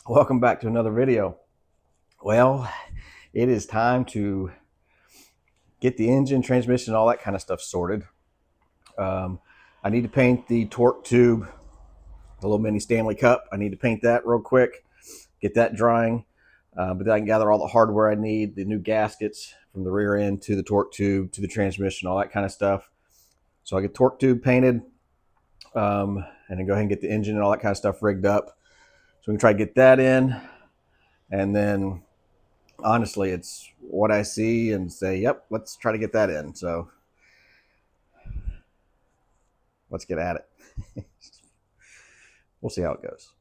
Welcome back to another video. Well, it is time to get the engine, transmission, all that kind of stuff sorted. I need to paint the torque tube, the little mini Stanley Cup. I need to paint that real quick, get that drying. But then I can gather all the hardware I need, the new gaskets from the rear end to the torque tube to the transmission, all that kind of stuff. So I get torque tube painted, and then go ahead and get the engine and all that kind of stuff rigged up. So we can try to get that in, and then honestly, it's what I see and say, yep, let's try to get that in. So let's get at it. We'll see how it goes.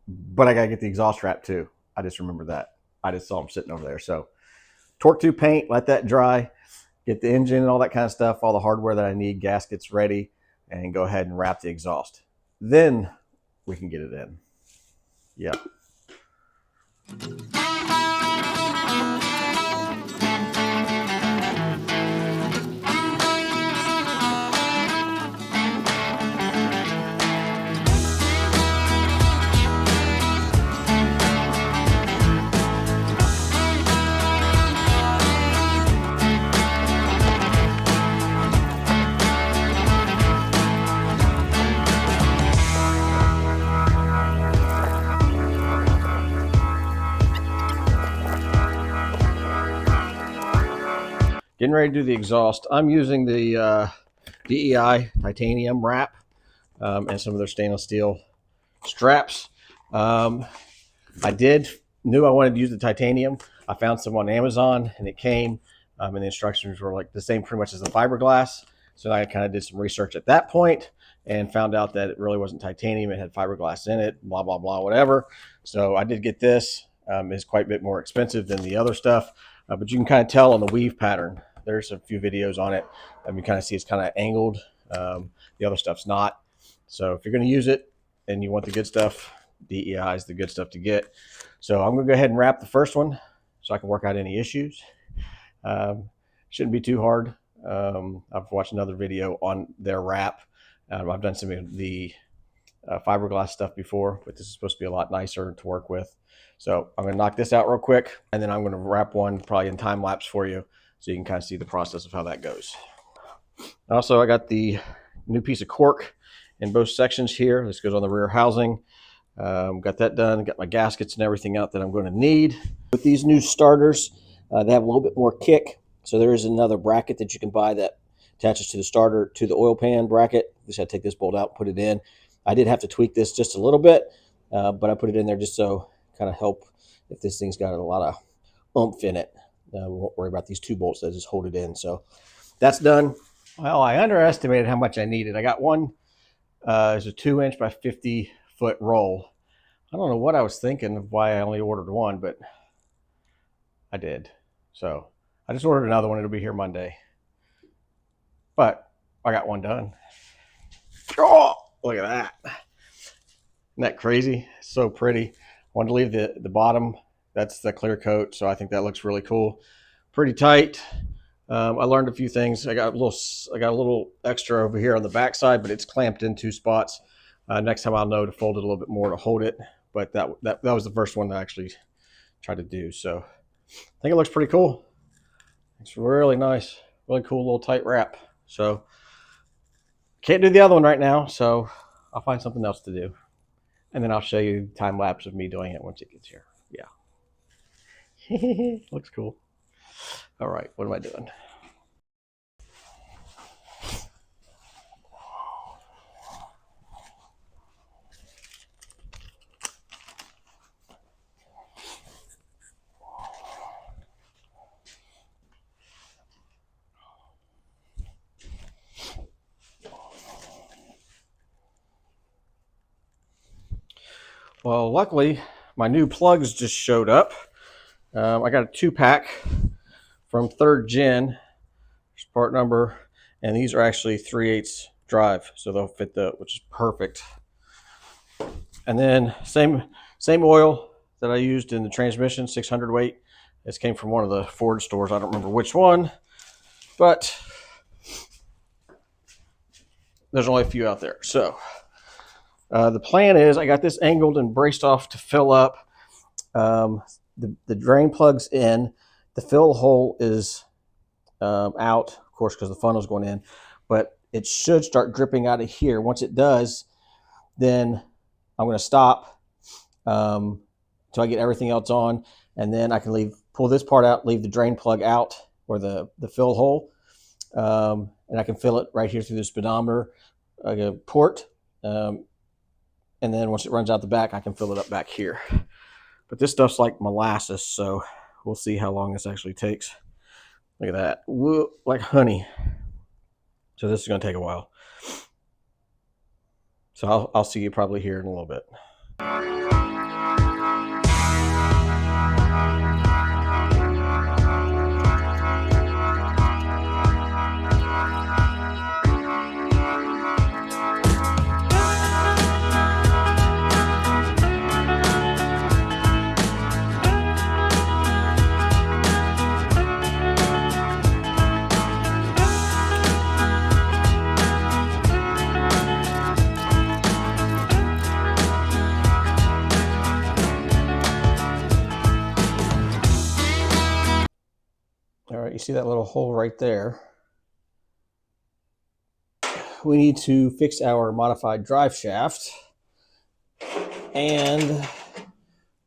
But I got to get the exhaust wrap too. I just remember that. I just saw them sitting over there. So torque tube paint, let that dry, get the engine and all that kind of stuff, all the hardware that I need, gaskets ready, and go ahead and wrap the exhaust. Then we can get it in. Yep. Getting ready to do the exhaust. I'm using the DEI titanium wrap and some of their stainless steel straps. I knew I wanted to use the titanium. I found some on Amazon and it came and the instructions were like the same pretty much as the fiberglass. So I kind of did some research at that point and found out that it really wasn't titanium. It had fiberglass in it, blah, blah, blah, whatever. So I did get this. It's quite a bit more expensive than the other stuff, but you can kind of tell on the weave pattern. There's a few videos on it. You kind of see it's kind of angled. The other stuff's not. So if you're going to use it and you want the good stuff, DEI is the good stuff to get. So I'm going to go ahead and wrap the first one so I can work out any issues. Shouldn't be too hard. I've watched another video on their wrap. I've done some of the fiberglass stuff before, but this is supposed to be a lot nicer to work with. So I'm going to knock this out real quick, and then I'm going to wrap one probably in time lapse for you so you can kind of see the process of how that goes. Also, I got the new piece of cork in both sections here. This goes on the rear housing. Got that done. Got my gaskets and everything out that I'm going to need. With these new starters, they have a little bit more kick. So there is another bracket that you can buy that attaches to the starter to the oil pan bracket. Just had to take this bolt out and put it in. I did have to tweak this just a little bit, but I put it in there just so kind of help if this thing's got a lot of oomph in it. We won't worry about these two bolts that just hold it in. So that's done. Well, I underestimated how much I needed. I got one. It's a 2-inch by 50-foot roll. I don't know what I was thinking of why I only ordered one, but I did. So I just ordered another one. It'll be here Monday. But I got one done. Oh, look at that. Isn't that crazy? So pretty. I wanted to leave the bottom. That's the clear coat, so I think that looks really cool. Pretty tight. I learned a few things. I got a little extra over here on the back side, but it's clamped in 2 spots. Next time I'll know to fold it a little bit more to hold it. But that was the first one that I actually tried to do. So I think it looks pretty cool. It's really nice, really cool little tight wrap. So can't do the other one right now, so I'll find something else to do. And then I'll show you time lapse of me doing it once it gets here. Yeah. Looks cool. All right, what am I doing? Well, luckily, my new plugs just showed up. I got a 2-pack from 3rd Gen, part number, and these are actually 3/8 drive, so they'll fit which is perfect. And then same oil that I used in the transmission, 600 weight. This came from one of the Ford stores. I don't remember which one, but there's only a few out there. So the plan is I got this angled and braced off to fill up. The drain plug's in. The fill hole is out, of course, because the funnel's going in. But it should start dripping out of here. Once it does, then I'm going to stop until I get everything else on. And then I can pull this part out, leave the drain plug out, or the fill hole. And I can fill it right here through the speedometer port. And then once it runs out the back, I can fill it up back here. But this stuff's like molasses, so we'll see how long this actually takes. Look at that. Whoa, like honey. So this is going to take a while. So I'll see you probably here in a little bit. All right, you see that little hole right there? We need to fix our modified drive shaft, and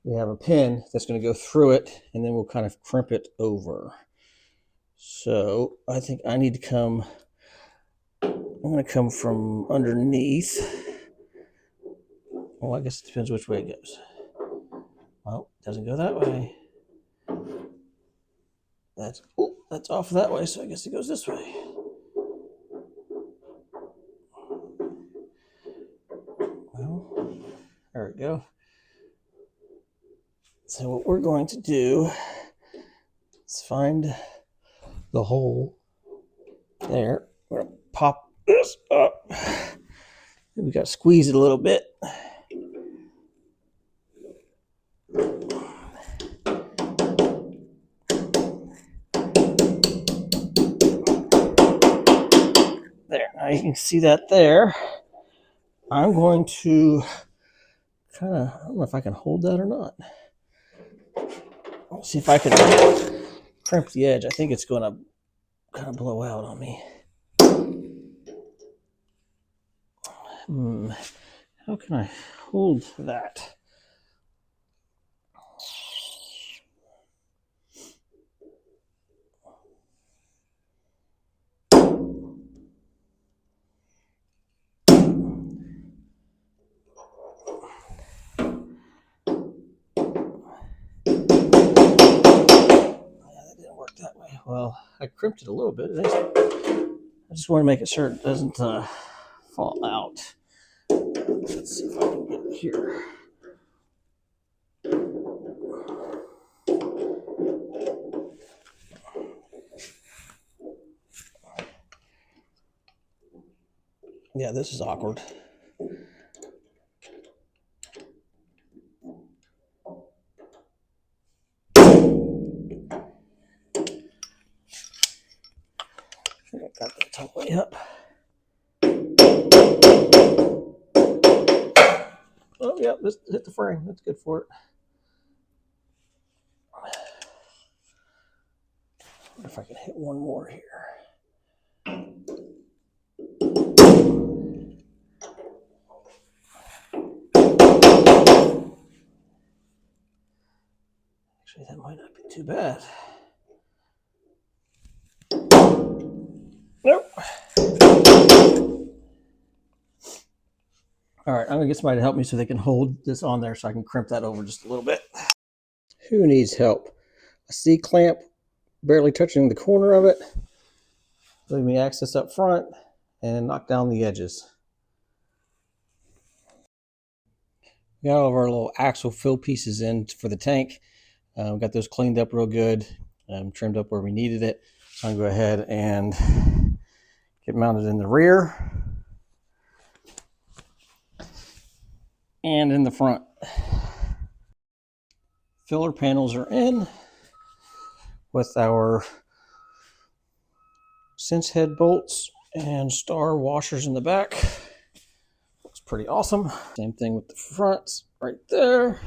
we have a pin that's going to go through it, and then we'll kind of crimp it over. So I think I need to come, I'm going to come from underneath. Well, I guess it depends which way it goes. Well, it doesn't go that way. That's off that way, so I guess it goes this way. Well, there we go. So what we're going to do is find the hole there. We're going to pop this up. We got to squeeze it a little bit. There, now you can see that there. I'm going to kind of, I don't know if I can hold that or not. Let's see if I can crimp the edge. I think it's going to kind of blow out on me. How can I hold that? That way. Well, I crimped it a little bit. I just want to make it sure it doesn't fall out. Let's see if I can get it here. Yeah, this is awkward. I got that all the way up. Oh, yeah, this hit the frame. That's good for it. I wonder if I can hit one more here. Actually, that might not be too bad. Nope. All right, I'm gonna get somebody to help me so they can hold this on there so I can crimp that over just a little bit. Who needs help? A C-clamp barely touching the corner of it. Leave me access up front and knock down the edges. We got all of our little axle fill pieces in for the tank. We got those cleaned up real good, trimmed up where we needed it. So I'm gonna go ahead and get mounted in the rear and in the front. Filler panels are in with our sense head bolts and star washers in the back. Looks pretty awesome. Same thing with the fronts right there.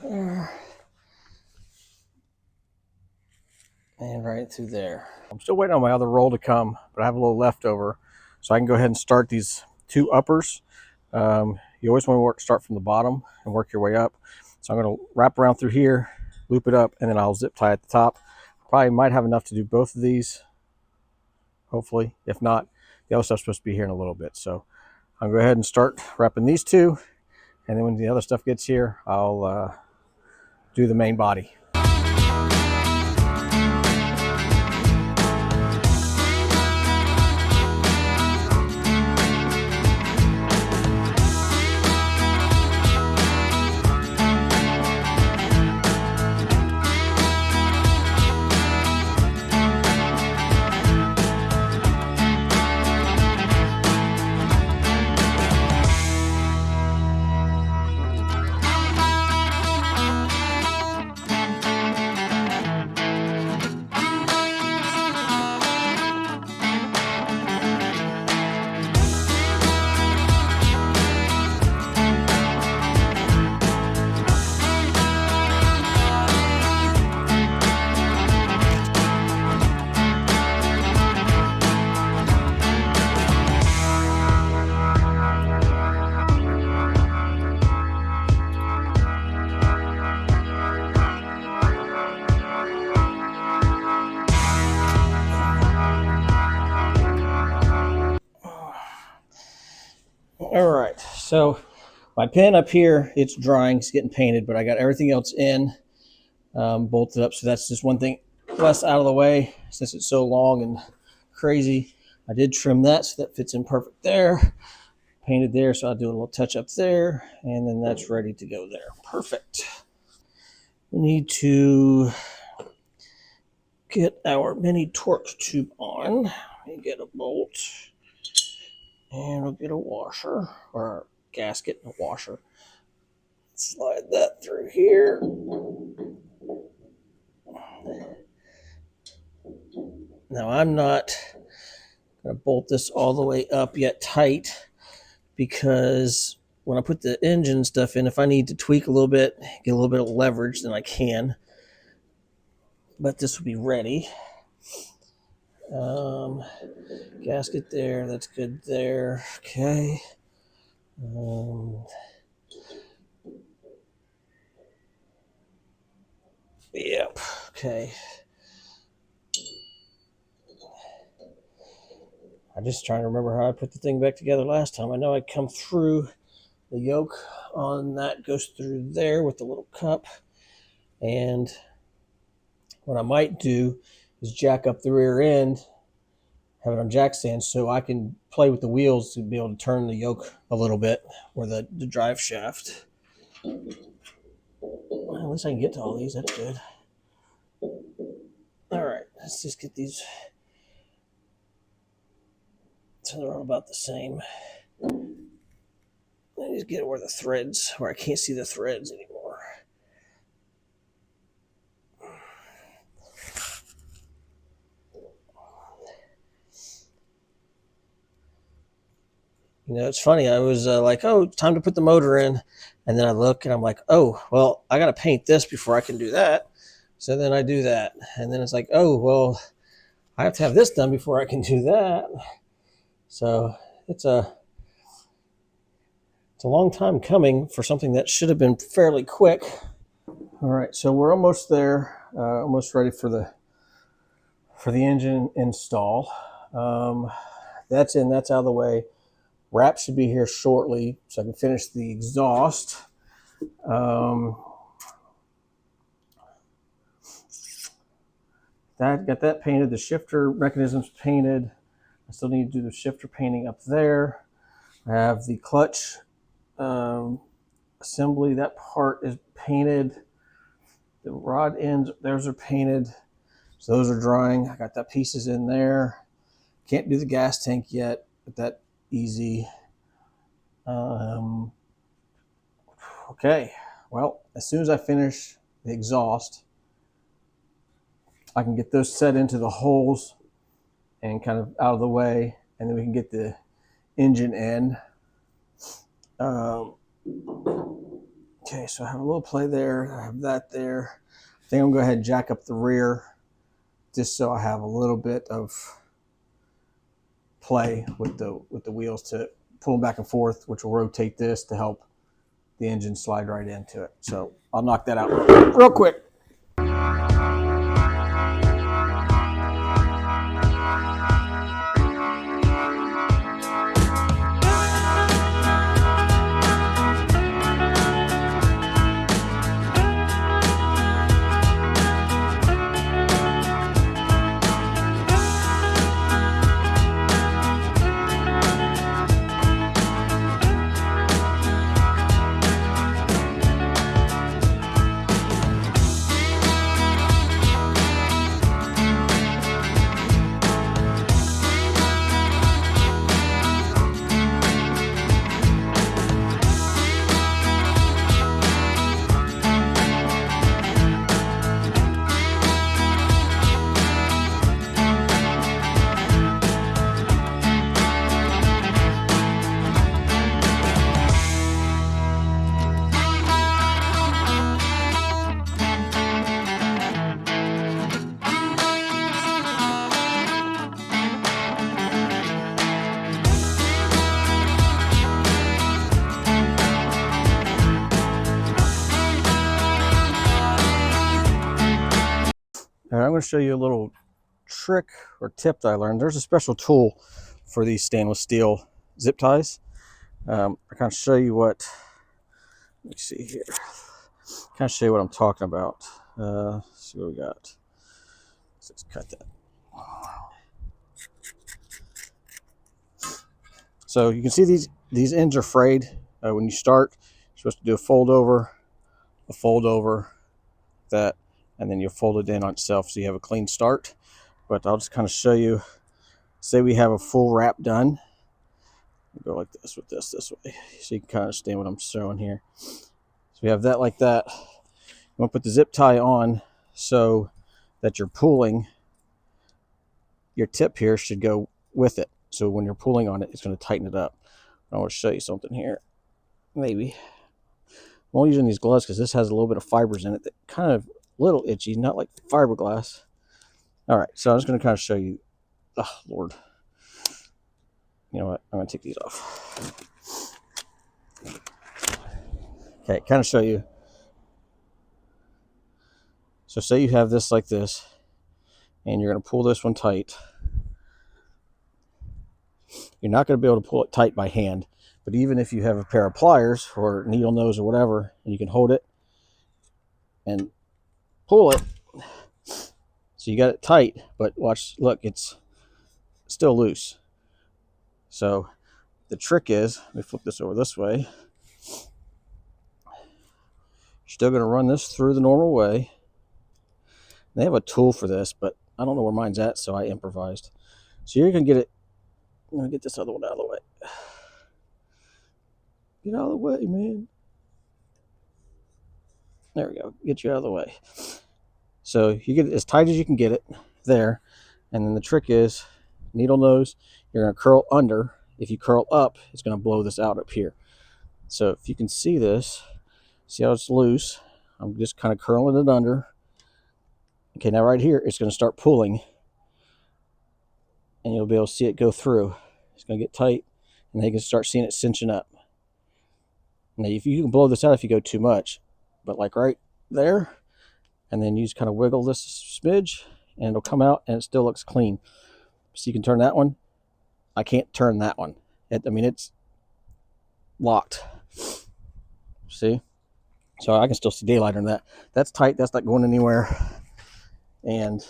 There. And right through there. I'm still waiting on my other roll to come, but I have a little leftover, so I can go ahead and start these two uppers. You always want to start from the bottom and work your way up. So I'm going to wrap around through here, loop it up, and then I'll zip tie at the top. Probably might have enough to do both of these, hopefully. If not, the other stuff's supposed to be here in a little bit. So I'll go ahead and start wrapping these two, and then when the other stuff gets here, I'll do the main body. All right, so my pin up here, it's drying, it's getting painted, but I got everything else in, bolted up, so that's just one thing less out of the way since it's so long and crazy. I did trim that so that fits in perfect there, painted there, so I'll do a little touch up there, and then that's ready to go there. Perfect. We need to get our mini torque tube on. Let me get a bolt. And we'll get a washer, or a gasket and a washer. Slide that through here. Now I'm not going to bolt this all the way up yet tight, because when I put the engine stuff in, if I need to tweak a little bit, get a little bit of leverage, then I can. But this will be ready. Gasket there, that's good there. Okay. Yep. Okay. I'm just trying to remember how I put the thing back together last time. I know I come through the yoke on that, goes through there with the little cup. And what I might do is jack up the rear end, have it on jack stands, so I can play with the wheels to be able to turn the yoke a little bit, or the drive shaft. Well, at least I can get to all these. That's good. All right, let's just get these so they're all about the same. I just get it where the threads, where I can't see the threads anymore. You know, it's funny. I was like, oh, it's time to put the motor in. And then I look and I'm like, oh, well, I got to paint this before I can do that. So then I do that. And then it's like, oh, well, I have to have this done before I can do that. So it's a long time coming for something that should have been fairly quick. All right, so we're almost there, almost ready for the engine install. That's in, that's out of the way. Wrap should be here shortly, so I can finish the exhaust. Got that painted. The shifter mechanism's painted. I still need to do the shifter painting up there. I have the clutch assembly. That part is painted. The rod ends, those are painted. So those are drying. I got that pieces in there. Can't do the gas tank yet, but that easy. Okay, well, as soon as I finish the exhaust, I can get those set into the holes and kind of out of the way, and then we can get the engine in. Okay, so I have a little play there. I have that there. I think I'm going to go ahead and jack up the rear just so I have a little bit of play with the wheels to pull them back and forth, which will rotate this to help the engine slide right into it. So I'll knock that out real quick. All right, I'm going to show you a little trick or tip that I learned. There's a special tool for these stainless steel zip ties. I kind of show you what, let me see here. Kind of show you what I'm talking about. Let's see what we got. Let's cut that. So you can see these ends are frayed. When you start, you're supposed to do a fold over, that, and then you fold it in on itself so you have a clean start. But I'll just kind of show you, say we have a full wrap done. Go like this with this way, so you can kind of understand what I'm showing here. So we have that like that. I'm going to put the zip tie on so that you're pulling, your tip here should go with it. So when you're pulling on it, it's going to tighten it up. I want to show you something here. Maybe. I'm only using these gloves because this has a little bit of fibers in it that kind of a little itchy, not like fiberglass. All right, so I'm just going to kind of show you. Oh, Lord. You know what? I'm going to take these off. Okay, kind of show you. So say you have this like this, and you're going to pull this one tight. You're not going to be able to pull it tight by hand, but even if you have a pair of pliers or needle nose or whatever, and you can hold it and pull it, so you got it tight, but watch, look, it's still loose. So the trick is, let me flip this over this way. You're still going to run this through the normal way. They have a tool for this, but I don't know where mine's at, so I improvised. So you're going to get it. I'm going to get this other one out of the way. Get out of the way, man. There we go. Get you out of the way. So you get it as tight as you can get it there. And then the trick is, needle nose, you're going to curl under. If you curl up, it's going to blow this out up here. So if you can see this, see how it's loose? I'm just kind of curling it under. Okay, now right here, it's going to start pulling. And you'll be able to see it go through. It's going to get tight. And then you can start seeing it cinching up. Now, if you can blow this out if you go too much. But like right there. And then you just kind of wiggle this smidge. And it'll come out and it still looks clean. So you can turn that one. I can't turn that one. I mean, it's locked. See? So I can still see daylight on that. That's tight. That's not going anywhere. And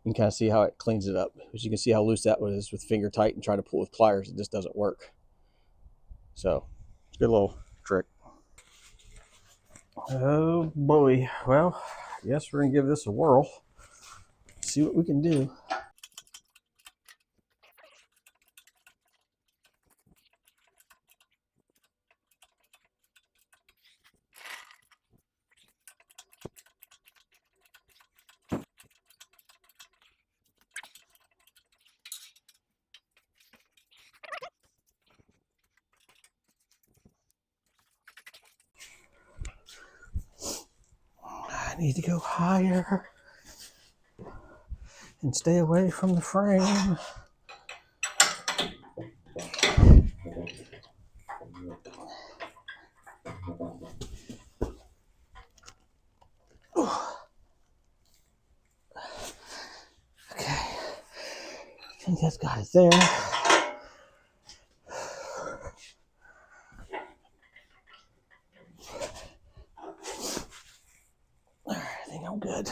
you can kind of see how it cleans it up. As you can see how loose that was with finger tight and trying to pull with pliers. It just doesn't work. So, it's a good little trick. Oh boy. Well, I guess we're going to give this a whirl. See what we can do. need to go higher and stay away from the frame. Okay, I think that's got it there. All right, I think I'm good.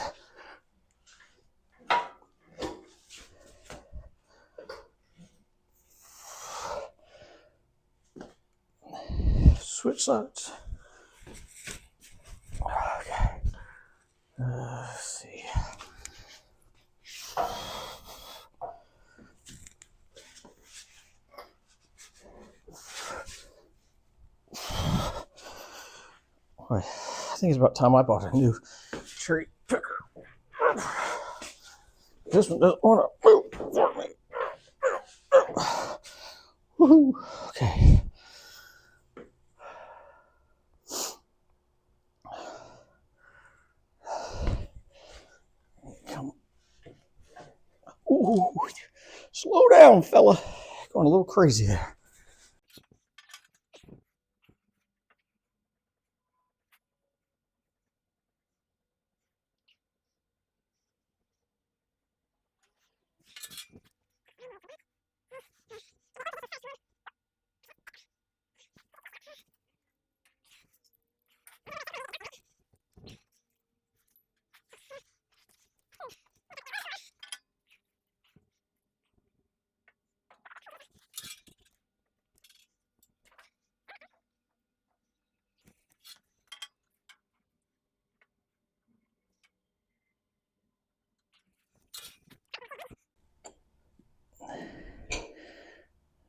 Switch sides. Okay. Let's see. I think it's about time I bought a new tree picker. This one doesn't want to move for me. Woohoo. Okay. Come. Ooh, slow down, fella. Going a little crazy there.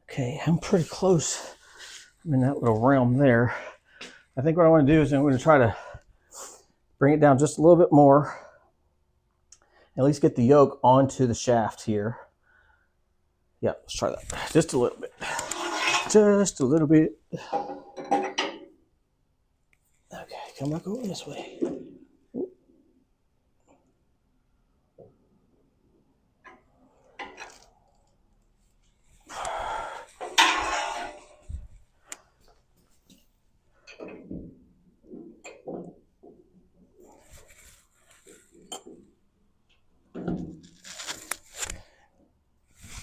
Okay, I'm pretty close. I'm in that little realm there. I think what I want to do is I'm going to try to bring it down just a little bit more. At least get the yoke onto the shaft here. Yeah, let's try that. Just a little bit. Just a little bit. Okay, come back over this way.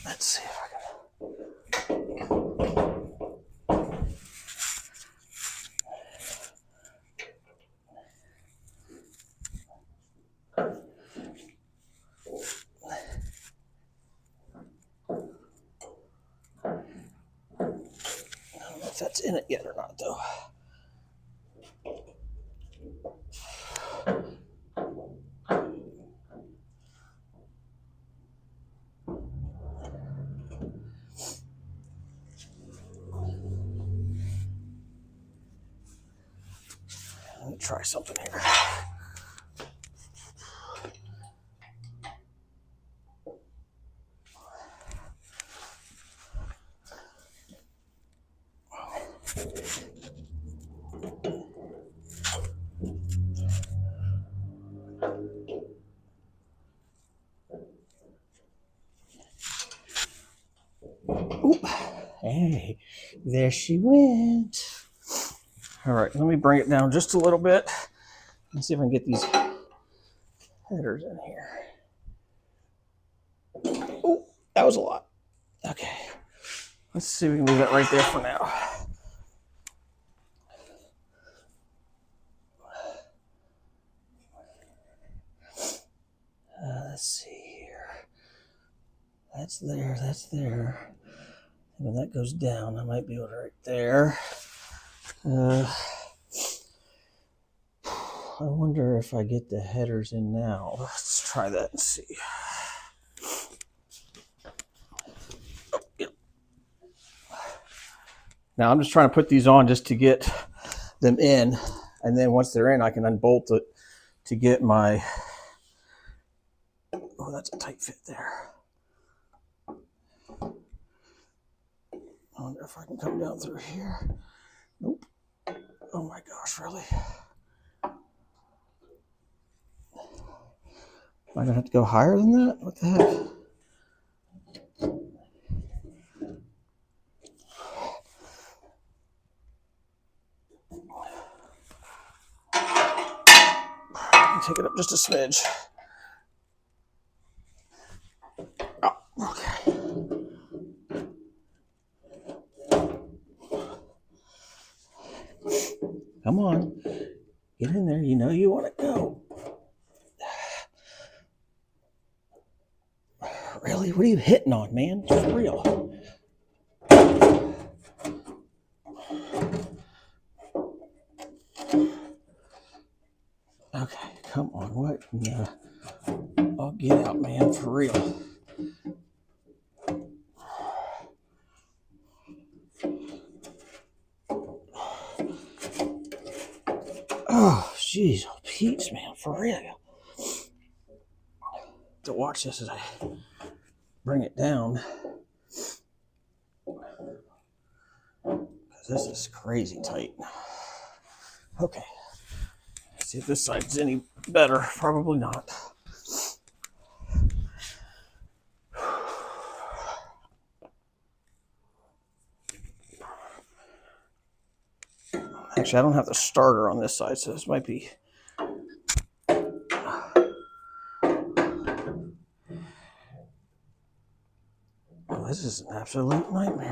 Let's see if I can. I don't know if that's in it yet or not, though. Let me try something here. Oop. Hey, there she went. All right, let me bring it down just a little bit. Let's see if I can get these headers in here. Oh, that was a lot. Okay, let's see if we can leave that right there for now. Let's see here. That's there, that's there. And when that goes down, I might be able to right there. I wonder if I get the headers in now. Let's try that and see. Now I'm just trying to put these on just to get them in. And then once they're in, I can unbolt it to get my, oh, that's a tight fit there. I wonder if I can come down through here. Nope. Oh my gosh, really? Am I gonna have to go higher than that? What the heck? Take it up just a smidge. Oh, okay. Come on. Get in there. You know you want to go. Really? What are you hitting on, man? For real. Okay, come on. What? No. Oh, get out, man. For real. Oh, jeez. Oh, Pete's, man. For real. To watch this as I bring it down. This is crazy tight. Okay. Let's see if this side's any better. Probably not. Actually, I don't have the starter on this side, so this might be... Oh, this is an absolute nightmare.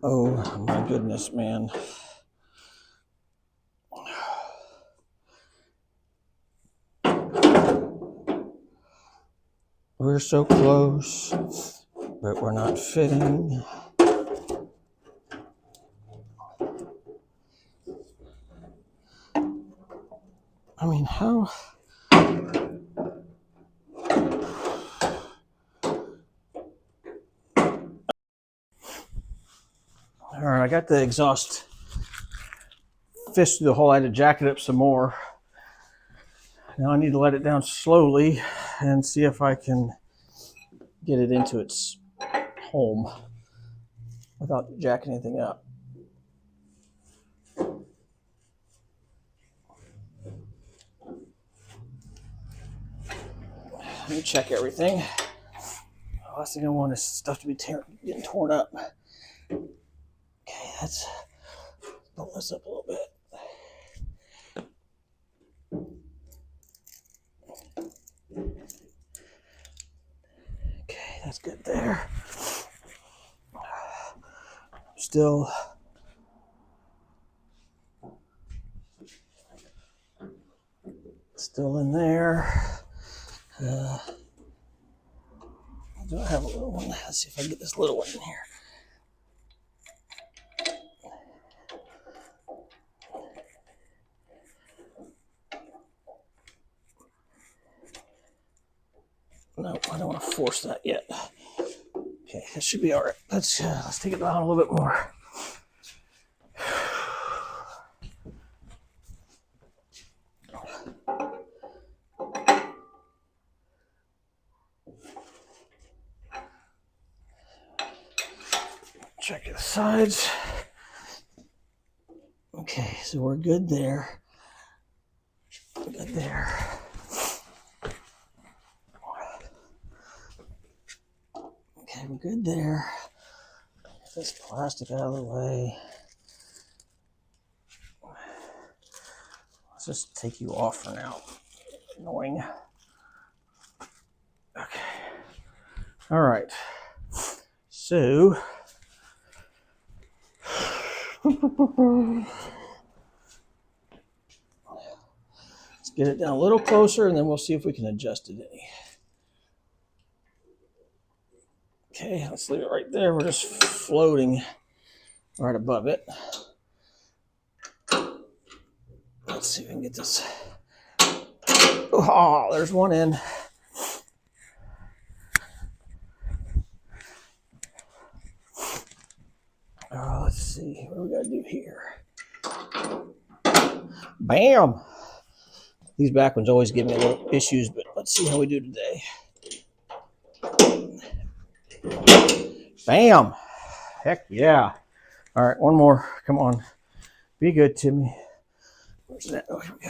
Oh, my goodness, man. We're so close, but we're not fitting. I mean, how? All right, I got the exhaust fished through the hole. I had to jack it up some more. Now I need to let it down slowly and see if I can get it into its home without jacking anything up. Let me check everything. The last thing I want is stuff to be getting torn up. Okay, let's pull this up a little bit. Okay, that's good there. Still in there. Do I have a little one? Let's see if I can get this little one in here. No, I don't want to force that yet. Okay, that should be all right. Let's take it down a little bit more. Check the sides. Okay, so we're good there. Good there. Okay, we're good there. Get this plastic out of the way. Let's just take you off for now. Annoying. Okay. All right. So let's get it down a little closer and then we'll see if we can adjust it any. Okay, let's leave it right there. We're just floating right above it. Let's see if we can get this. Oh, there's one end. Let's see what we got to do here. Bam! These back ones always give me a little issues, but let's see how we do today. Bam! heck yeah. All right, one more. Come on. Be good to me. Where's that? Oh, here we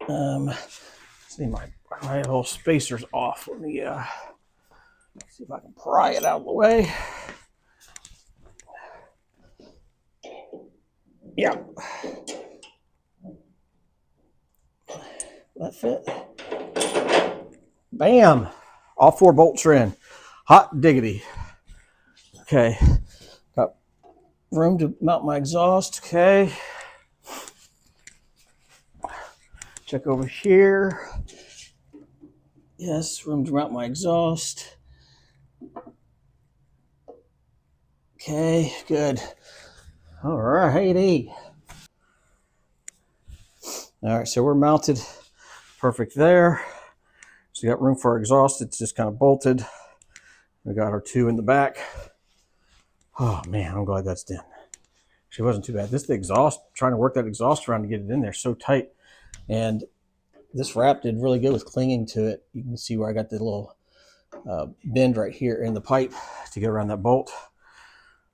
go. See, my little spacer's off. Let me see if I can pry it out of the way. Yeah. That fit. Bam. All 4 bolts are in. Hot diggity. Okay. Got room to mount my exhaust. Okay. Check over here. Yes, room to mount my exhaust. Okay, good. All righty. All right, so we're mounted perfect there. So you got room for our exhaust. It's just kind of bolted. We got our 2 in the back. Oh man, I'm glad that's done. She wasn't too bad. This the exhaust, trying to work that exhaust around to get it in there so tight. And this wrap did really good with clinging to it. You can see where I got the little bend right here in the pipe to get around that bolt.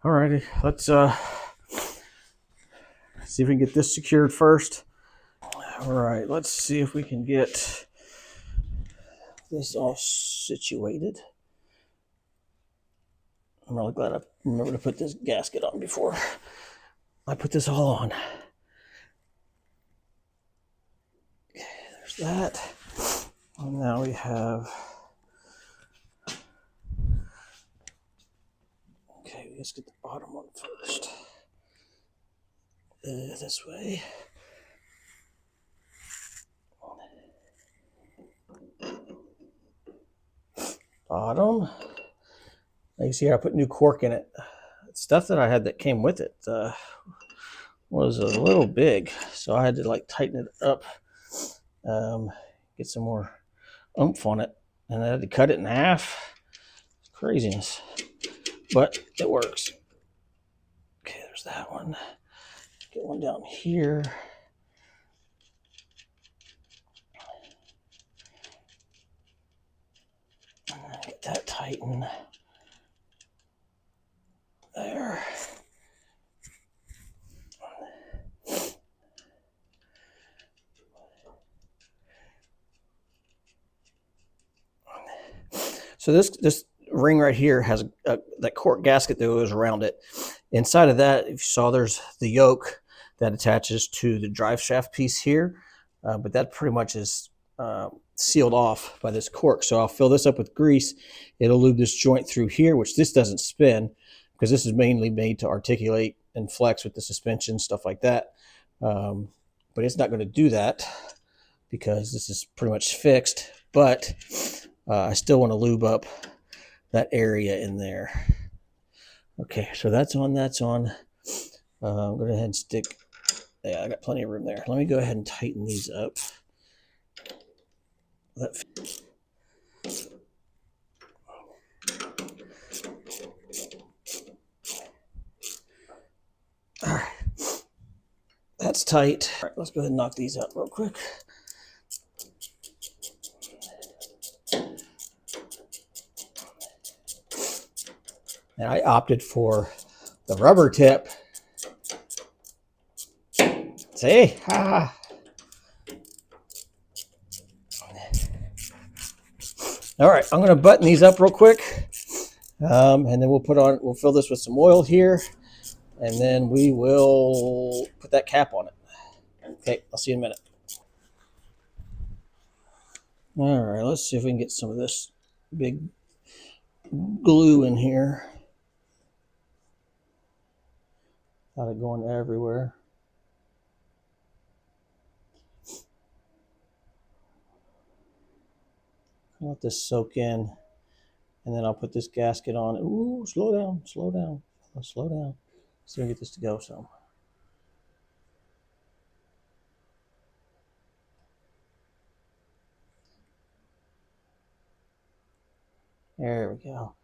Alrighty, let's see if we can get this secured first. All right, let's see if we can get this all situated. I'm really glad I remember to put this gasket on before I put this all on. Okay, there's that. And now we have, okay, let's get the bottom one first. This way. Bottom. Now you see how I put new cork in it. Stuff that I had that came with it was a little big, so I had to like tighten it up, get some more oomph on it, and I had to cut it in half. It's craziness, but it works. Okay, there's that one. Get one down here. Get that tightened. There. So this ring right here has that cork gasket that goes around it. Inside of that, if you saw, there's the yoke that attaches to the drive shaft piece here, but that pretty much is sealed off by this cork. So I'll fill this up with grease. It'll lube this joint through here, which this doesn't spin because this is mainly made to articulate and flex with the suspension, stuff like that. But it's not going to do that because this is pretty much fixed. But I still want to lube up that area in there. Okay, so that's on, that's on. I'm going to go ahead and stick, yeah, I got plenty of room there. Let me go ahead and tighten these up. All right, that's tight. All right, let's go ahead and knock these out real quick. And I opted for the rubber tip. See? Ha! All right, I'm going to button these up real quick. And then we'll fill this with some oil here. And then we will put that cap on it. Okay, I'll see you in a minute. All right, let's see if we can get some of this big glue in here. Got it going everywhere. I'll let this soak in, and then I'll put this gasket on. Ooh, slow down, slow down, slow down. See if we can get this to go some. There we go.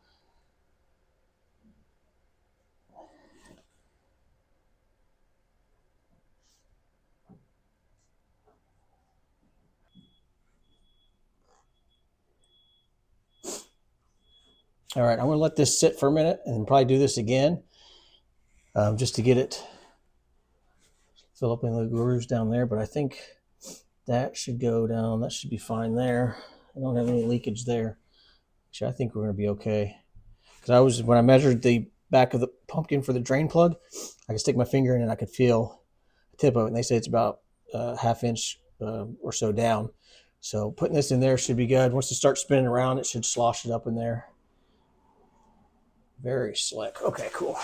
All right, I'm going to let this sit for a minute and probably do this again just to get it fill up in the grooves down there. But I think that should go down. That should be fine there. I don't have any leakage there. Actually, I think we're going to be okay. Because when I measured the back of the pumpkin for the drain plug, I could stick my finger in and I could feel the tip of it. And they say it's about half inch or so down. So putting this in there should be good. Once it starts spinning around, it should slosh it up in there. Very slick. Okay, cool.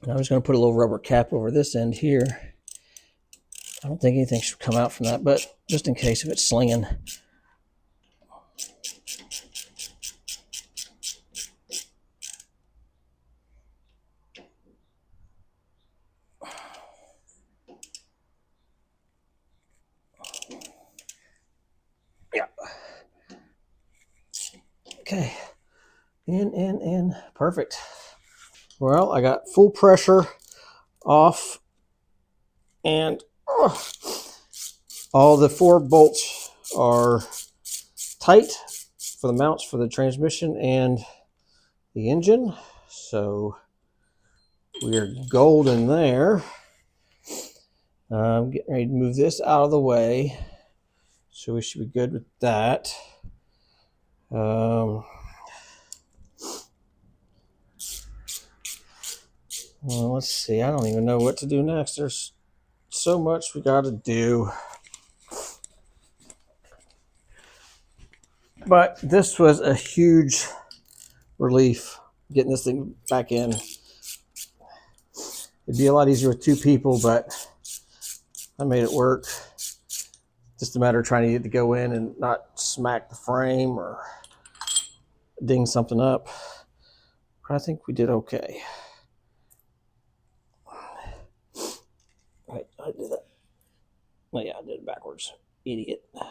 And I'm just going to put a little rubber cap over this end here. I don't think anything should come out from that, but just in case if it's slinging. Yeah. Okay. In. Perfect. Well, I got full pressure off, and all the 4 bolts are tight for the mounts for the transmission and the engine. So we are golden there. I'm getting ready to move this out of the way. So we should be good with that. Well, let's see. I don't even know what to do next. There's so much we got to do. But this was a huge relief getting this thing back in. It'd be a lot easier with 2 people, but I made it work. Just a matter of trying to get it to go in and not smack the frame or ding something up. But I think we did okay. Wait, I did that. Oh yeah, I did it backwards. Idiot. All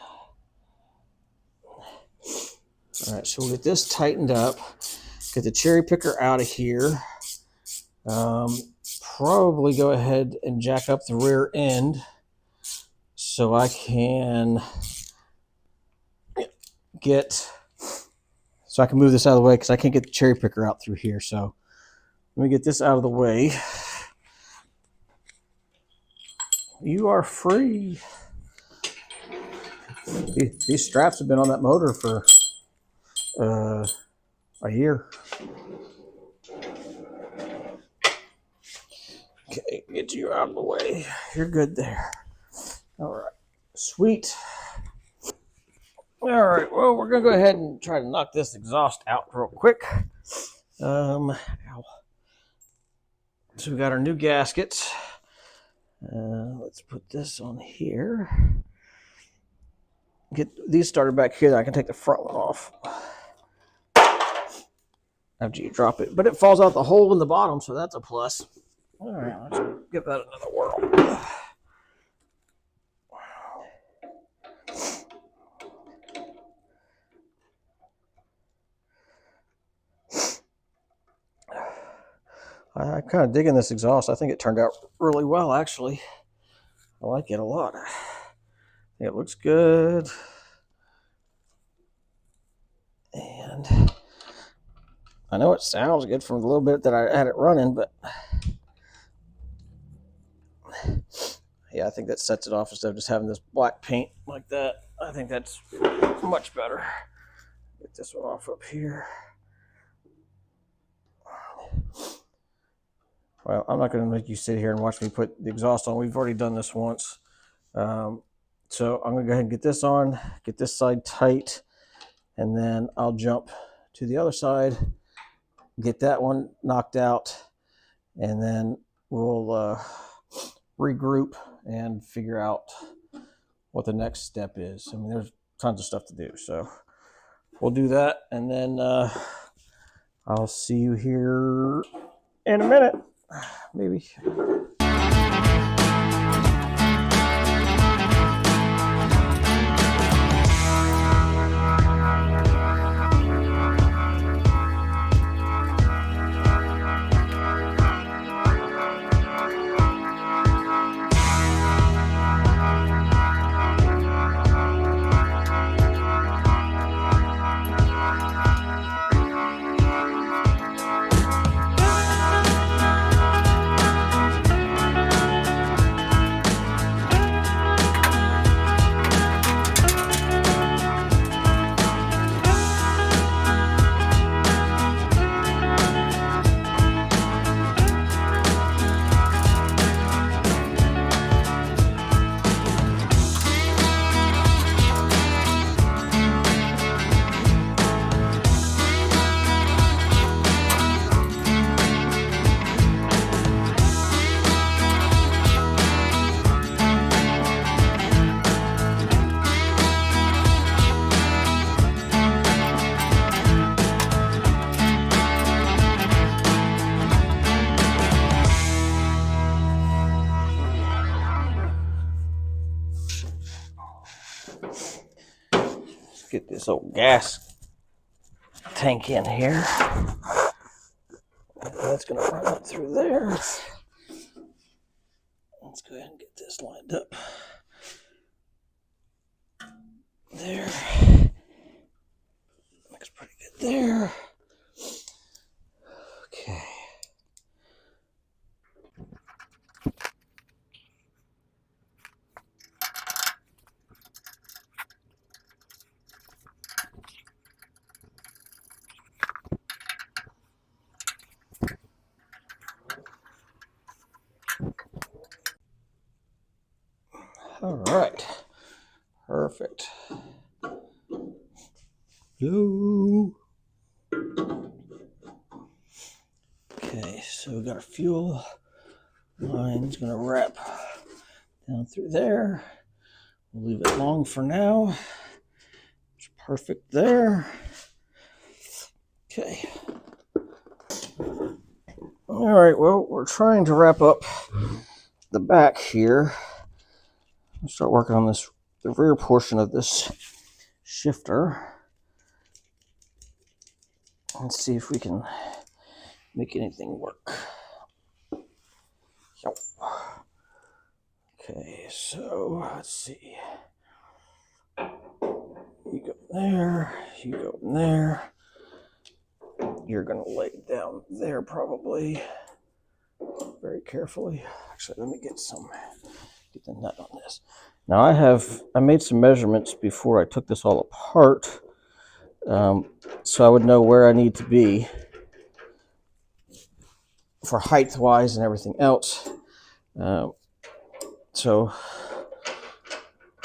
right, so we'll get this tightened up. Get the cherry picker out of here. Probably go ahead and jack up the rear end so I can move this out of the way because I can't get the cherry picker out through here. So let me get this out of the way. You are free. These straps have been on that motor for a year. Okay, get you out of the way. You're good there. All right, sweet. All right, well, we're gonna go ahead and try to knock this exhaust out real quick. So we got our new gaskets. Let's put this on here. Get these started back here. I can take the front one off after you drop it, but it falls out the hole in the bottom, so that's a plus. All right, let's give that another whirl. I'm kind of digging this exhaust. I think it turned out really well, actually. I like it a lot. It looks good. And I know it sounds good from the little bit that I had it running, but yeah, I think that sets it off instead of just having this black paint like that. I think that's much better. Get this one off up here. Well, I'm not going to make you sit here and watch me put the exhaust on. We've already done this once. So I'm going to go ahead and get this on, get this side tight, and then I'll jump to the other side, get that one knocked out, and then we'll regroup and figure out what the next step is. I mean, there's tons of stuff to do. So we'll do that, and then I'll see you here in a minute, maybe. this old gas tank in here. That's going to run up through there. Let's go ahead and get this lined up. There. Looks pretty good there. Okay. All right. Perfect. Hello. Okay, so we got our fuel line's gonna wrap down through there. We'll leave it long for now. It's perfect there. Okay. All right, well, we're trying to wrap up the back here. I'll start working on the rear portion of this shifter and see if we can make anything work. Okay, so let's see. You go there, you go in there. You're gonna lay down there probably very carefully. Actually, let me get the nut on this. Now I made some measurements before I took this all apart, so I would know where I need to be for height wise and everything else. So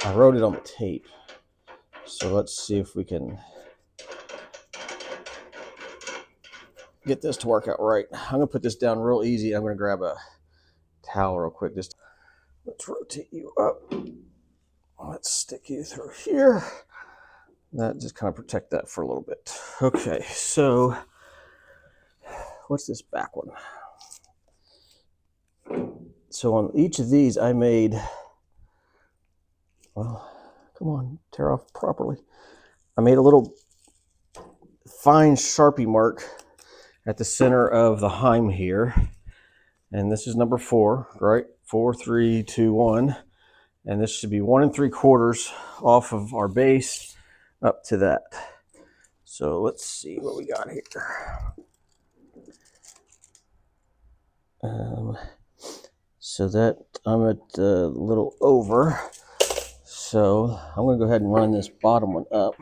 I wrote it on the tape. So let's see if we can get this to work out right. I'm gonna put this down real easy. I'm gonna grab a towel real quick. Let's rotate you up. Let's stick you through here. That just kind of protect that for a little bit. Okay, so what's this back one? So on each of these I made, well, come on, tear off properly. I made a little fine Sharpie mark at the center of the heim here. And this is number 4, right? 4, 3, 2, 1. And this should be 1 3/4 off of our base up to that. So let's see what we got here. So that I'm at a little over. So I'm going to go ahead and run this bottom one up.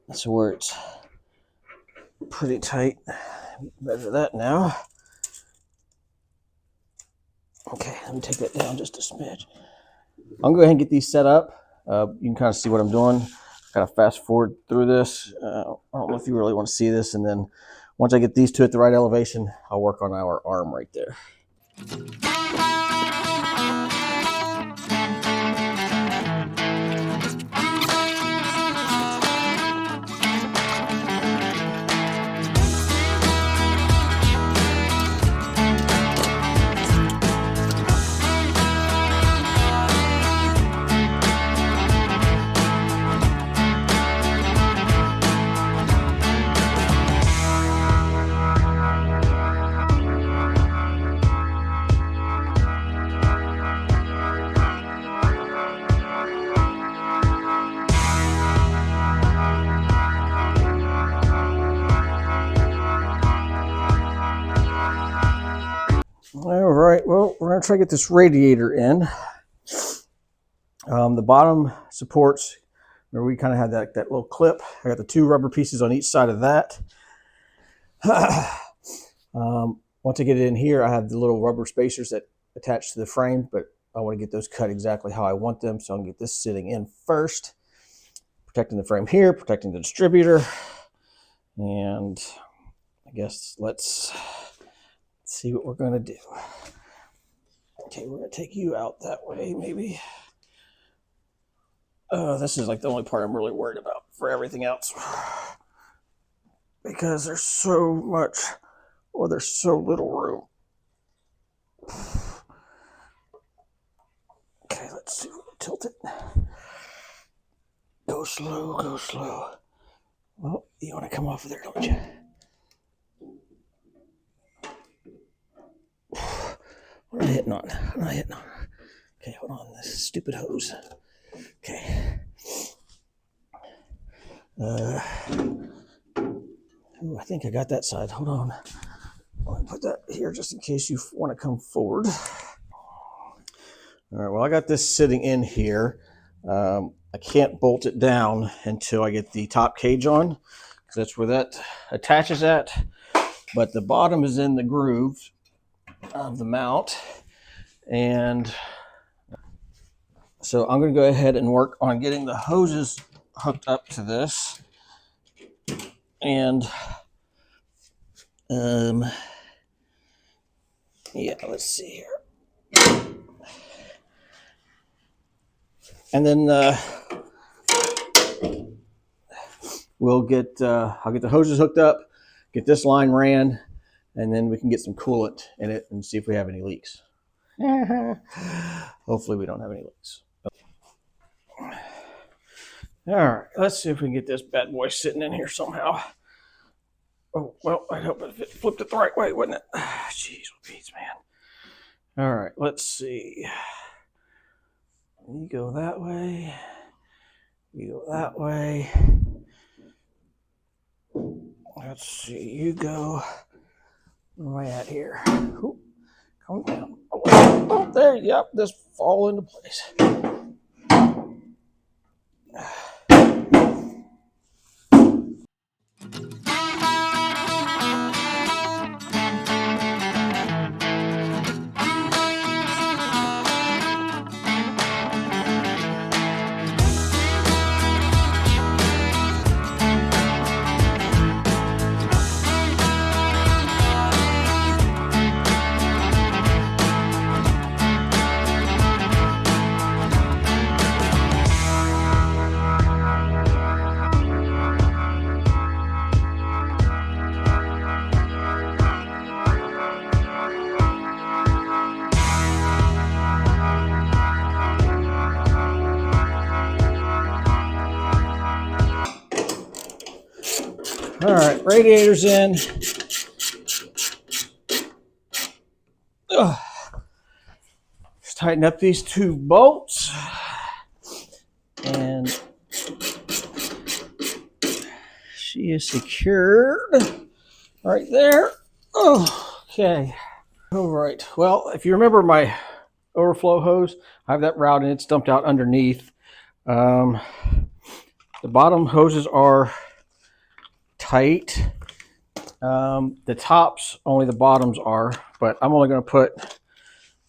That's where it's pretty tight. Measure that now. Okay, let me take that down just a smidge. I'm going to go ahead and get these set up. You can kind of see what I'm doing. Kind of fast forward through this. I don't know if you really want to see this. And then once I get these two at the right elevation, I'll work on our arm right there. All right, well, we're going to try to get this radiator in. The bottom supports where we kind of have that little clip. I got the 2 rubber pieces on each side of that. Once I get it in here, I have the little rubber spacers that attach to the frame, but I want to get those cut exactly how I want them. So I'm going to get this sitting in first, protecting the frame here, protecting the distributor. And I guess let's see what we're going to do. Okay, we're going to take you out that way, maybe. This is like the only part I'm really worried about for everything else. Because there's so much, or there's so little room. Okay, let's see. Tilt it. Go slow, go slow. Well, you want to come off of there, don't you? What am I hitting on? What am I hitting on? Okay, hold on. This stupid hose. Okay. Ooh, I think I got that side. Hold on. Let me put that here just in case you want to come forward. All right, well, I got this sitting in here. I can't bolt it down until I get the top cage on, because that's where that attaches at. But the bottom is in the groove of the mount. And so I'm going to go ahead and work on getting the hoses hooked up to this. And yeah, let's see here. And then I'll get the hoses hooked up, get this line ran, and then we can get some coolant in it and see if we have any leaks. Hopefully we don't have any leaks. All right, let's see if we can get this bad boy sitting in here somehow. Oh, well, I'd hope if it flipped it the right way, wouldn't it? Jeez, Louise, man. All right, let's see. You go that way. You go that way. Let's see, you go. Where am I at here? Ooh, calm down. Oh, there, yep, this fall into place. All right, radiator's in. Ugh. Just tighten up these two bolts. And she is secured right there. Oh, okay. All right. Well, if you remember my overflow hose, I have that routed and it's dumped out underneath. The bottom hoses are tight. The tops, only the bottoms are, but I'm only going to put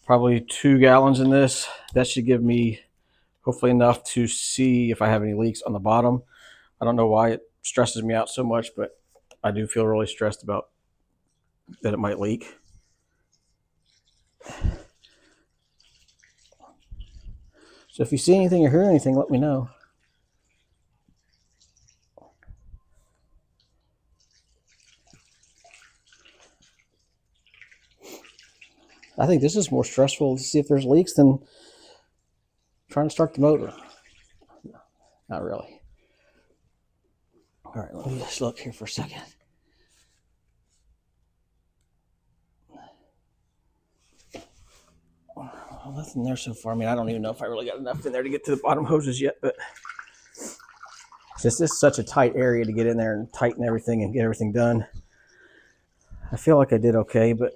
probably 2 gallons in this. That should give me hopefully enough to see if I have any leaks on the bottom. I don't know why it stresses me out so much, but I do feel really stressed about that it might leak. So if you see anything or hear anything, let me know. I think this is more stressful to see if there's leaks than trying to start the motor. No, not really. All right, let me just look here for a second. Well, nothing there so far. I mean, I don't even know if I really got enough in there to get to the bottom hoses yet, but this is such a tight area to get in there and tighten everything and get everything done. I feel like I did okay, but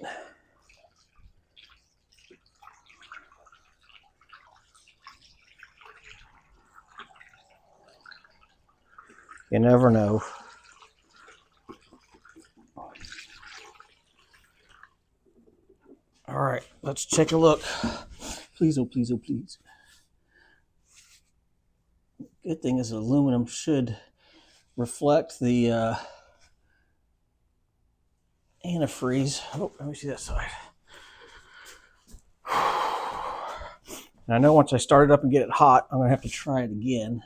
you never know. All right, let's take a look. Please, oh please, oh please. Good thing is aluminum should reflect the antifreeze. Oh, let me see that side. And I know once I start it up and get it hot, I'm gonna have to try it again.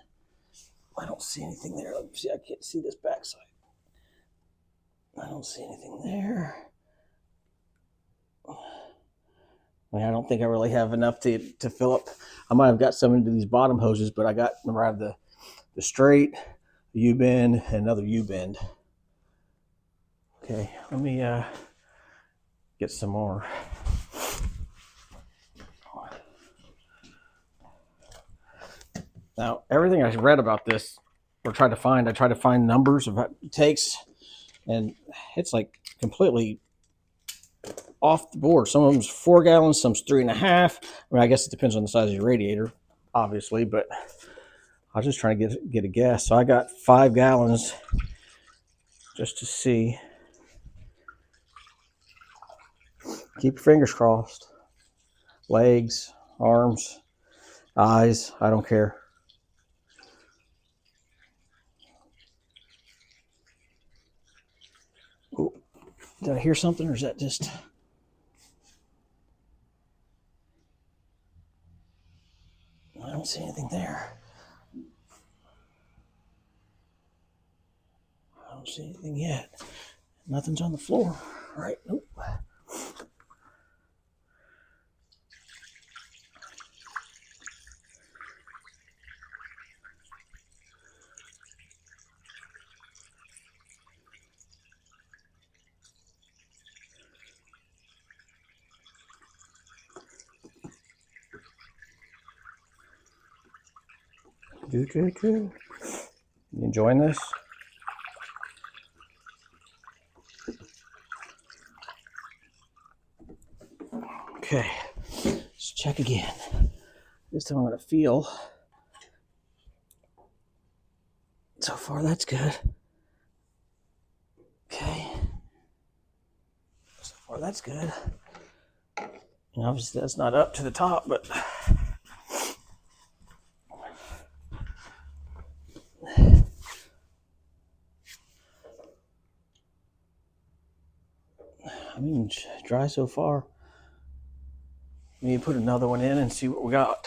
I don't see anything there. Let me see, I can't see this backside. I don't see anything there. I mean, I don't think I really have enough to fill up. I might have got some into these bottom hoses, but I got the the straight, the U-bend, and another U-bend. Okay, let me get some more. Now, everything I read about this or I try to find numbers of what it takes, and it's like completely off the board. Some of them's 4 gallons, some's 3.5. I mean, I guess it depends on the size of your radiator, obviously, but I was just trying to get a guess. So I got 5 gallons just to see. Keep your fingers crossed. Legs, arms, eyes, I don't care. Ooh, did I hear something, or is that just... I don't see anything there. I don't see anything yet. Nothing's on the floor. All right, nope. Good. You enjoying this? Okay, let's check again. This time I'm going to feel. So far, that's good. Okay. So far, that's good. And obviously, that's not up to the top, but... I mean, dry so far. Let me put another one in and see what we got.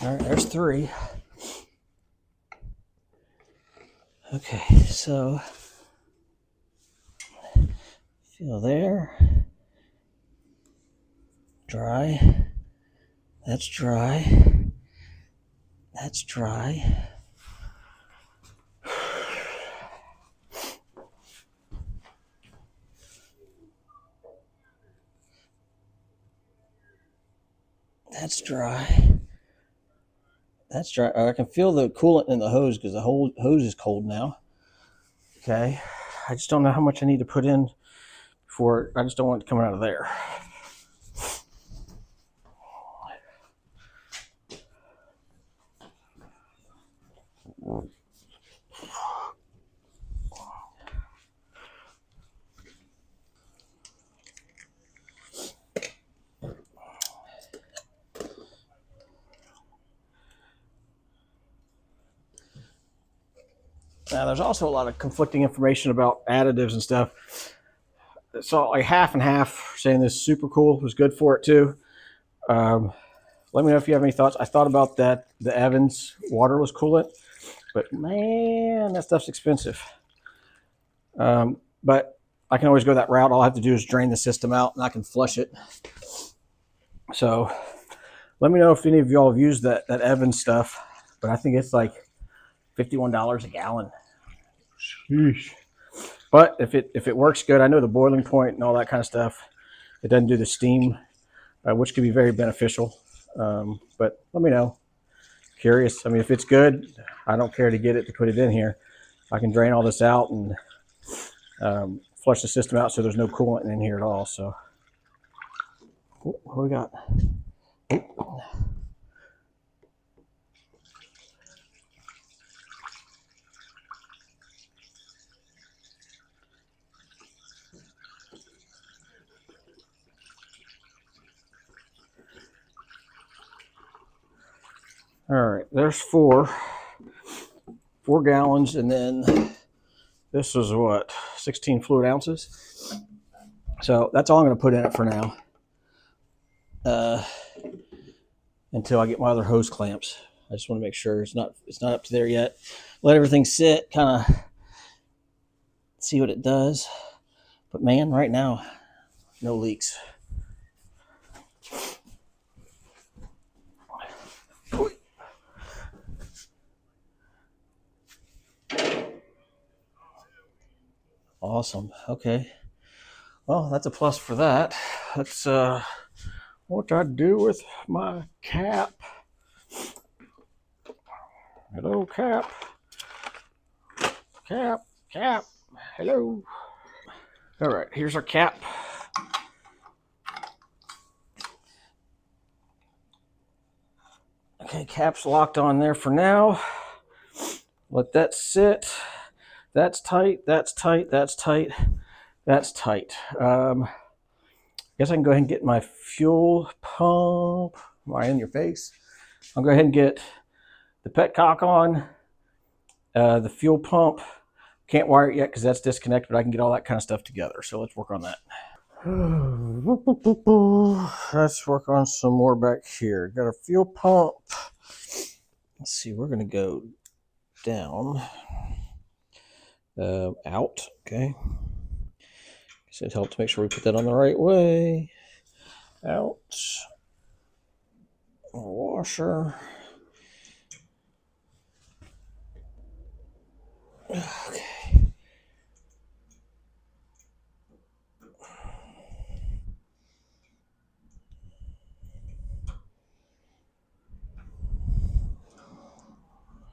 All right, there's 3. Okay, so feel there. Dry. That's dry. That's dry. That's dry. That's dry. I can feel the coolant in the hose because the whole hose is cold now. Okay. I just don't know how much I need to put in before. I just don't want it coming out of there. Now, there's also a lot of conflicting information about additives and stuff. So, like half and half saying this is super cool, was good for it too. Let me know if you have any thoughts. I thought about that, the Evans waterless coolant, but man, that stuff's expensive. But I can always go that route. All I have to do is drain the system out and I can flush it. So let me know if any of y'all have used that Evans stuff, but I think it's like $51 a gallon. Sheesh. But if it works good, I know the boiling point and all that kind of stuff. It doesn't do the steam, which could be very beneficial. But let me know. Curious. I mean, if it's good, I don't care to get it to put it in here. I can drain all this out and flush the system out so there's no coolant in here at all. So, what do we got? All right, there's 4 gallons, and then this was what, 16 fluid ounces. So that's all I'm going to put in it for now, until I get my other hose clamps. I just want to make sure it's not up to there yet. Let everything sit, kind of see what it does. But man, right now, no leaks. Awesome. Okay. Well, that's a plus for that. That's what I do with my cap. Hello, cap. Cap. Hello. All right, here's our cap. Okay, cap's locked on there for now. Let that sit. That's tight. That's tight. That's tight. That's tight. I guess I can go ahead and get my fuel pump. Am I in your face? I'll go ahead and get the petcock on, the fuel pump. Can't wire it yet because that's disconnected, but I can get all that kind of stuff together. So let's work on that. Let's work on some more back here. Got a fuel pump. Let's see, we're going to go down, out. Okay. So it helps to make sure we put that on the right way. Out. Washer. Okay.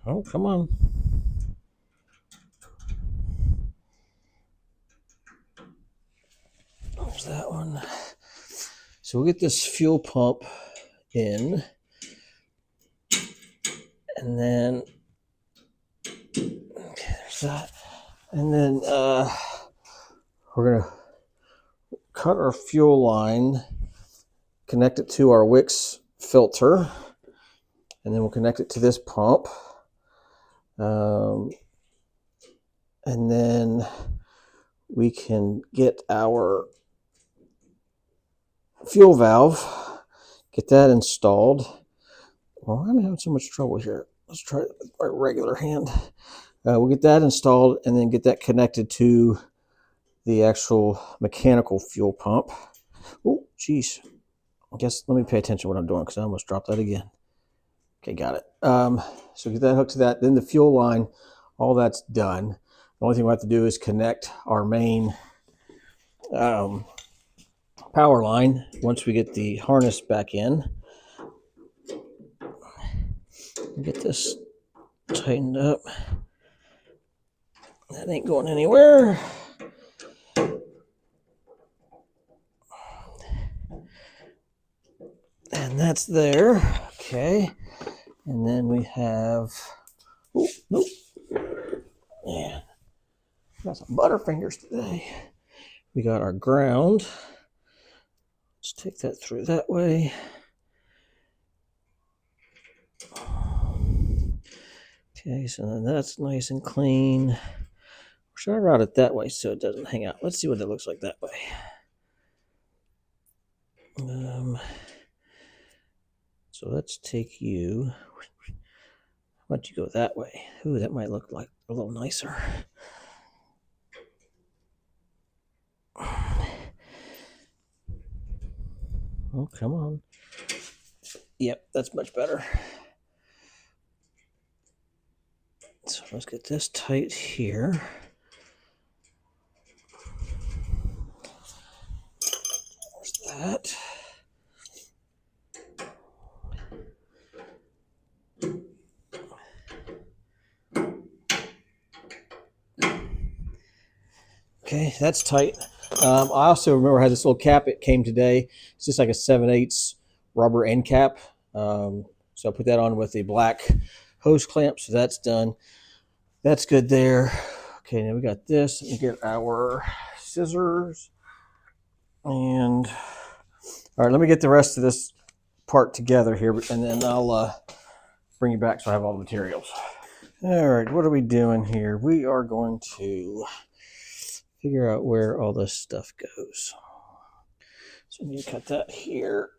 Oh, come on. There's that one. So we'll get this fuel pump in. And then, okay, there's that. And then we're going to cut our fuel line, connect it to our Wix filter, and then we'll connect it to this pump. And then we can get our fuel valve, get that installed. Well, I'm having so much trouble here. Let's try it with our regular hand. We'll get that installed and then get that connected to the actual mechanical fuel pump. Oh, geez. I guess let me pay attention to what I'm doing because I almost dropped that again. Okay, got it. So get that hooked to that. Then the fuel line, all that's done. The only thing we have to do is connect our main power line once we get the harness back in. Get this tightened up. That ain't going anywhere. And that's there. Okay. And then we have, oh, nope. Yeah. Got some butterfingers today. We got our ground. Let's take that through that way. Okay, so then that's nice and clean. Should I route it that way so it doesn't hang out? Let's see what it looks like that way. So let's take you. Why don't you go that way? Ooh, that might look like a little nicer. Oh, come on. Yep, that's much better. So let's get this tight here. There's that. Okay, that's tight. I also remember I had this little cap. It came today. It's just like a 7/8 rubber end cap. So I put that on with a black hose clamp. So that's done. That's good there. Okay, now we got this. Let me get our scissors. And all right, let me get the rest of this part together here, and then I'll bring you back so I have all the materials. All right, what are we doing here? We are going to figure out where all this stuff goes. So I need to cut that here.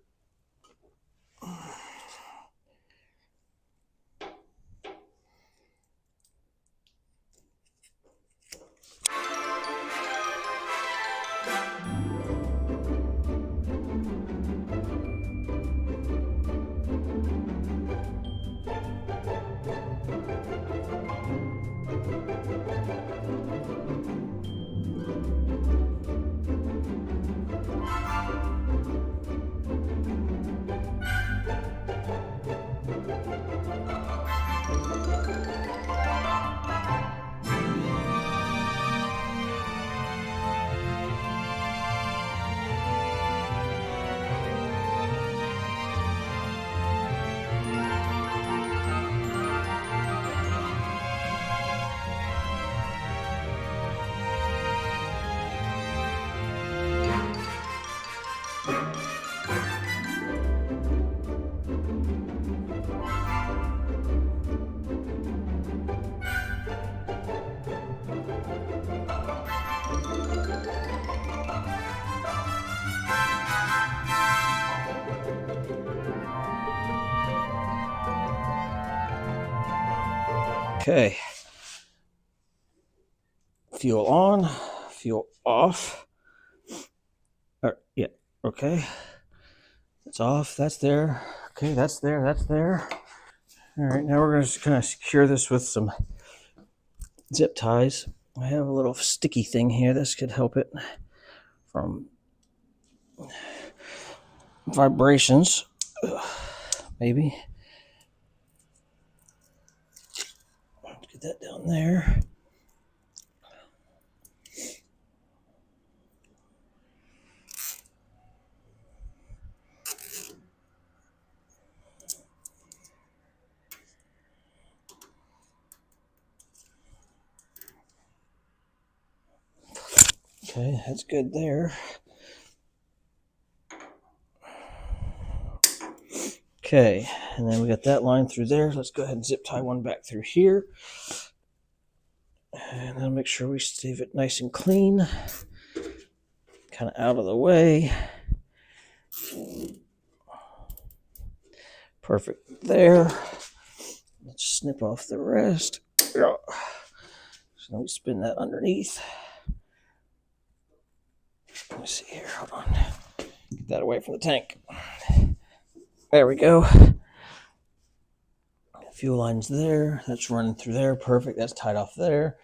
Okay. Fuel on, fuel off. Yeah, okay. It's off, that's there. Okay, that's there, that's there. All right, now we're just gonna secure this with some zip ties. I have a little sticky thing here. This could help it from vibrations, maybe. Let's get that down there. Okay, that's good there. Okay, and then we got that line through there. Let's go ahead and zip tie one back through here. And then make sure we save it nice and clean. Kind of out of the way. Perfect there. Let's snip off the rest. So now we spin that underneath. Let me see here, hold on. Get that away from the tank. There we go. Fuel line's there. That's running through there. Perfect. That's tied off there.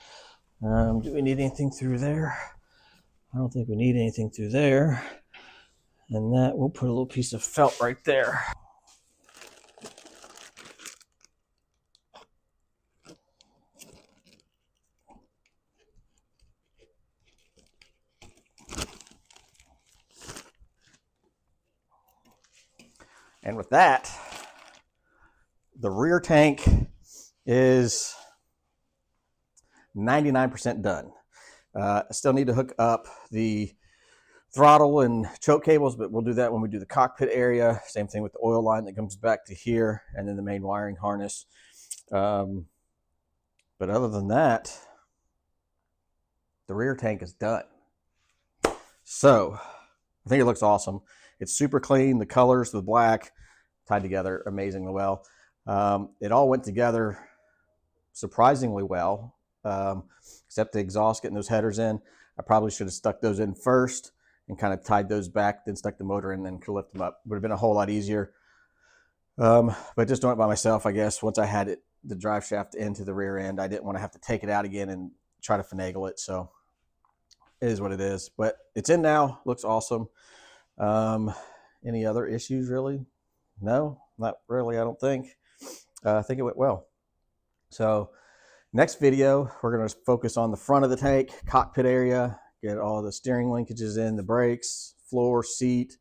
Do we need anything through there? I don't think we need anything through there. And that, we'll put a little piece of felt right there. And with that, the rear tank is 99% done. I still need to hook up the throttle and choke cables, but we'll do that when we do the cockpit area. Same thing with the oil line that comes back to here, and then the main wiring harness. But other than that, the rear tank is done. So I think it looks awesome. It's super clean. The colors, the black, tied together amazingly well. It all went together surprisingly well, except the exhaust, getting those headers in. I probably should have stuck those in first and kind of tied those back, then stuck the motor in, then could lift them up. Would have been a whole lot easier. But just doing it by myself, I guess. Once I had it, the drive shaft into the rear end, I didn't want to have to take it out again and try to finagle it. So it is what it is. But it's in now. Looks awesome. Any other issues, really? No, not really, I don't think. I think it went well. So next video, we're going to focus on the front of the tank, cockpit area, get all the steering linkages in, the brakes, floor, seat,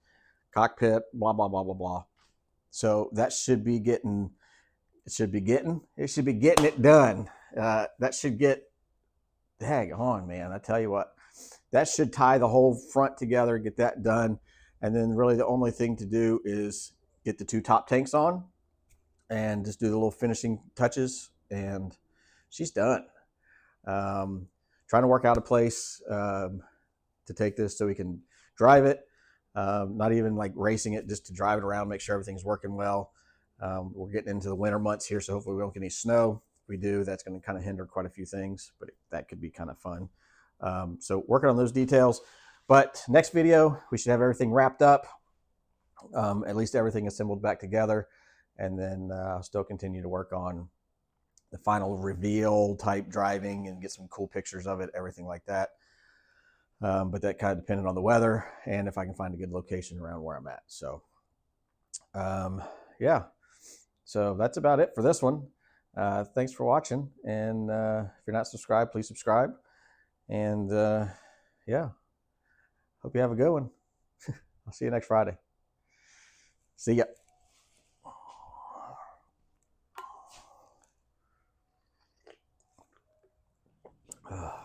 cockpit, blah, blah, blah, blah, blah. So that should be getting, it should be getting it done. That should get, dang on, man. I tell you what, that should tie the whole front together, get that done. And then really the only thing to do is get the 2 top tanks on and just do the little finishing touches, and she's done. Trying to work out a place to take this so we can drive it. Not even like racing it, just to drive it around, make sure everything's working well. We're getting into the winter months here, so hopefully we don't get any snow. If we do, that's going to kind of hinder quite a few things, but that could be kind of fun. So working on those details. But next video, we should have everything wrapped up, at least everything assembled back together. And then I'll still continue to work on the final reveal type driving and get some cool pictures of it, everything like that. But that kind of depended on the weather and if I can find a good location around where I'm at. So yeah, so that's about it for this one. Thanks for watching. And if you're not subscribed, please subscribe. And yeah, hope you have a good one. I'll see you next Friday. See ya. Ugh.